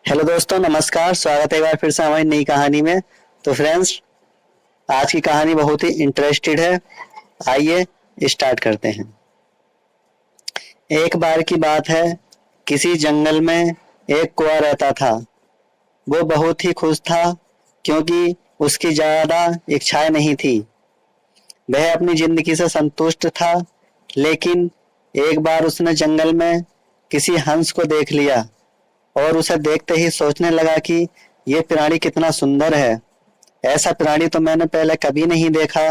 Hello दोस्तों, नमस्कार। स्वागत है एक बार फिर से हमारी नई कहानी में। तो फ्रेंड्स, आज की कहानी बहुत ही इंटरेस्टेड है। आइए स्टार्ट करते हैं। एक बार की बात है, किसी जंगल में एक कौवा रहता था। वो बहुत ही खुश था क्योंकि उसकी ज्यादा इच्छाएं नहीं थी। वह अपनी जिंदगी से संतुष्ट था। लेकिन एक बार उसने जंगल में किसी हंस को देख लिया और उसे देखते ही सोचने लगा कि ये प्राणी कितना सुंदर है। ऐसा प्राणी तो मैंने पहले कभी नहीं देखा।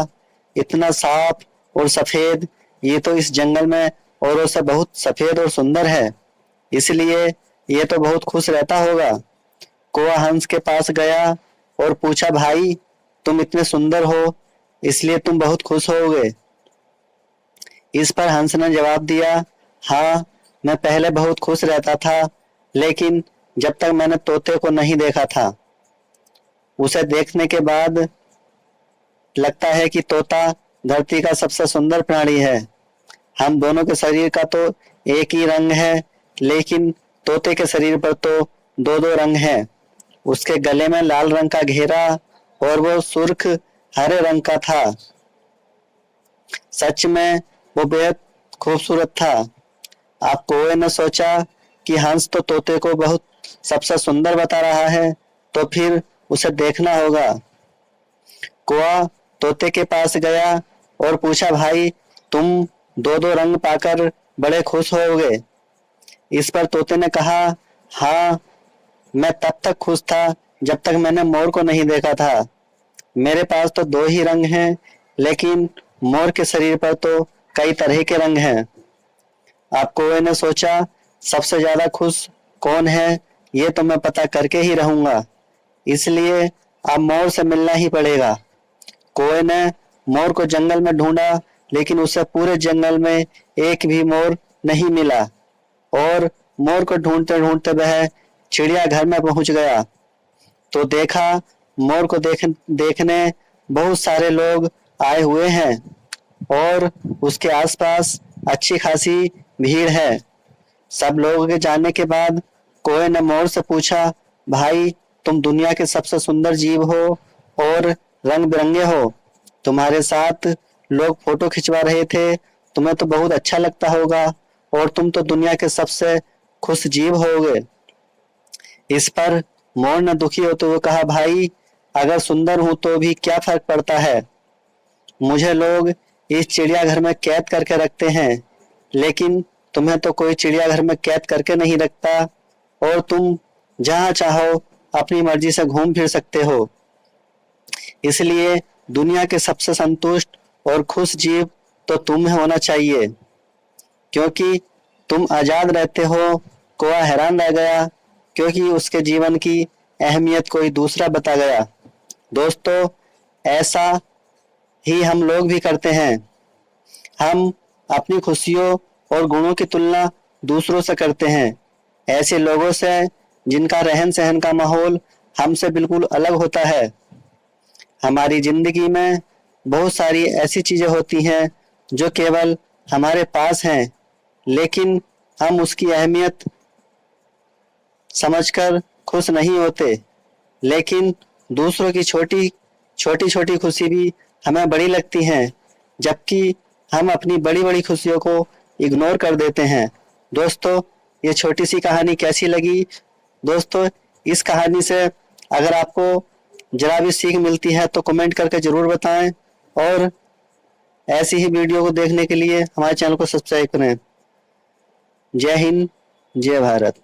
इतना साफ और सफेद, ये तो इस जंगल में औरों से बहुत सफेद और सुंदर है, इसलिए ये तो बहुत खुश रहता होगा। कौवा हंस के पास गया और पूछा, भाई तुम इतने सुंदर हो, इसलिए तुम बहुत खुश होगे। इस पर हंस ने जवाब दिया, हाँ, मैं पहले बहुत खुश रहता था, लेकिन जब तक मैंने तोते को नहीं देखा था। उसे देखने के बाद लगता है कि तोता धरती का सबसे सुंदर प्राणी है। हम दोनों के शरीर का तो एक ही रंग है, लेकिन तोते के शरीर पर तो दो दो रंग हैं। उसके गले में लाल रंग का घेरा और वो सुर्ख हरे रंग का था। सच में वो बेहद खूबसूरत था। अब कौवे ने सोचा कि हंस तो तोते को बहुत सबसे सुंदर बता रहा है, तो फिर उसे देखना होगा। कौवा तोते के पास गया और पूछा, भाई तुम दो दो रंग पाकर बड़े खुश होगे। इस पर तोते ने कहा, हाँ, मैं तब तक खुश था जब तक मैंने मोर को नहीं देखा था। मेरे पास तो दो ही रंग हैं, लेकिन मोर के शरीर पर तो कई तरह के रंग हैं। अब कौवे ने सोचा, सबसे ज्यादा खुश कौन है ये तो मैं पता करके ही रहूंगा, इसलिए अब मोर से मिलना ही पड़ेगा। कौवे ने मोर को जंगल में ढूंढा, लेकिन उसे पूरे जंगल में एक भी मोर नहीं मिला। और मोर को ढूंढते ढूंढते वह चिड़ियाघर में पहुंच गया तो देखा, मोर को देखने बहुत सारे लोग आए हुए हैं और उसके आसपास अच्छी खासी भीड़ है। सब लोगों के जाने के बाद कौवे ने मोर से पूछा, भाई तुम दुनिया के सबसे सुंदर जीव हो और रंग बिरंगे हो। तुम्हारे साथ लोग फोटो खिंचवा रहे थे, तुम्हें तो बहुत अच्छा लगता होगा और तुम तो दुनिया के सबसे खुश जीव होगे। इस पर मोर ने दुखी होते हुए कहा, भाई अगर सुंदर हूं तो भी क्या फर्क पड़ता है। मुझे लोग इस चिड़ियाघर में कैद करके रखते हैं, लेकिन तुम्हें तो कोई चिड़ियाघर में कैद करके नहीं रखता और तुम जहां चाहो अपनी मर्जी से घूम फिर सकते हो। इसलिए दुनिया के सबसे संतुष्ट और खुश जीव तो तुम होना चाहिए, क्योंकि तुम आजाद रहते हो। कौवा हैरान रह गया क्योंकि उसके जीवन की अहमियत कोई दूसरा बता गया। दोस्तों, ऐसा ही हम लोग भी करते हैं। हम अपनी खुशियों और गुणों की तुलना दूसरों से करते हैं, ऐसे लोगों से जिनका रहन सहन का माहौल हमसे बिल्कुल अलग होता है। हमारी जिंदगी में बहुत सारी ऐसी चीजें होती हैं जो केवल हमारे पास हैं, लेकिन हम उसकी अहमियत समझकर खुश नहीं होते। लेकिन दूसरों की छोटी छोटी छोटी खुशी भी हमें बड़ी लगती हैं, जबकि हम अपनी बड़ी बड़ी खुशियों को इग्नोर कर देते हैं। दोस्तों, ये छोटी सी कहानी कैसी लगी? दोस्तों, इस कहानी से अगर आपको जरा भी सीख मिलती है तो कमेंट करके जरूर बताएं और ऐसी ही वीडियो को देखने के लिए हमारे चैनल को सब्सक्राइब करें। जय हिंद, जय भारत।